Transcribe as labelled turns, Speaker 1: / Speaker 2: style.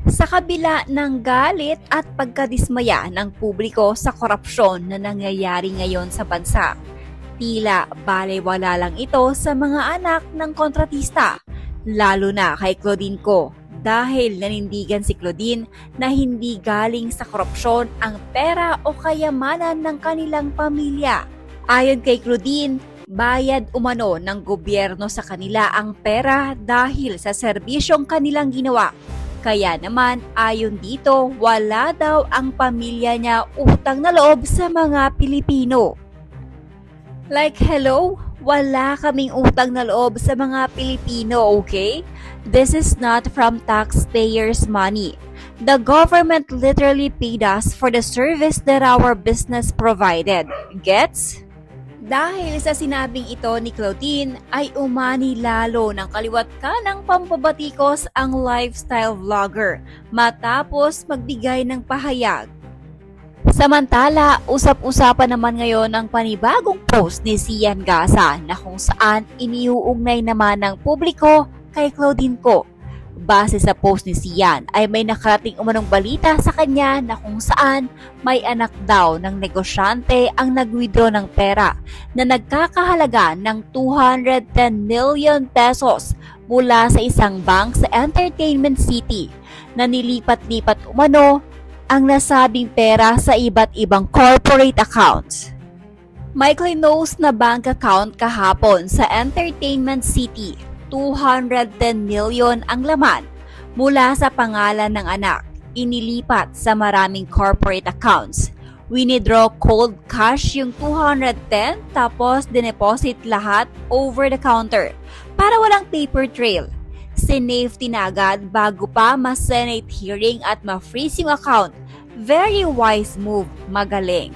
Speaker 1: Sa kabila ng galit at pagkadismaya ng publiko sa korupsyon na nangyayari ngayon sa bansa, tila balewala lang ito sa mga anak ng kontratista, lalo na kay Claudine Ko, dahil nanindigan si Claudine na hindi galing sa korupsyon ang pera o kayamanan ng kanilang pamilya. Ayon kay Claudine, bayad umano ng gobyerno sa kanila ang pera dahil sa serbisyong kanilang ginawa. Kaya naman, ayon dito, wala daw ang pamilya niya utang na loob sa mga Pilipino. Like, hello? Wala kaming utang na loob sa mga Pilipino, okay? This is not from taxpayers' money. The government literally paid us for the service that our business provided. Gets? Dahil sa sinabing ito ni Claudine ay umani lalo ng kaliwat kanang pampabatikos ang lifestyle vlogger matapos magbigay ng pahayag. Samantala, usap-usapan naman ngayon ang panibagong post ni Sian Gasa na kung saan iniuugnay naman ng publiko kay Claudine Ko. Base sa post ni Sian ay may nakarating umanong balita sa kanya na kung saan may anak daw ng negosyante ang nag-withdraw ng pera na nagkakahalaga ng 210 million pesos mula sa isang bank sa Entertainment City na nilipat-lipat umano ang nasabing pera sa iba't ibang corporate accounts. May close na bank account kahapon sa Entertainment City. 210 million ang laman mula sa pangalan ng anak, inilipat sa maraming corporate accounts. Winidraw cold cash yung 210 tapos dineposit lahat over the counter para walang paper trail. Sinafety na agad bago pa ma-Senate hearing at ma-freeze yung account. Very wise move, magaling.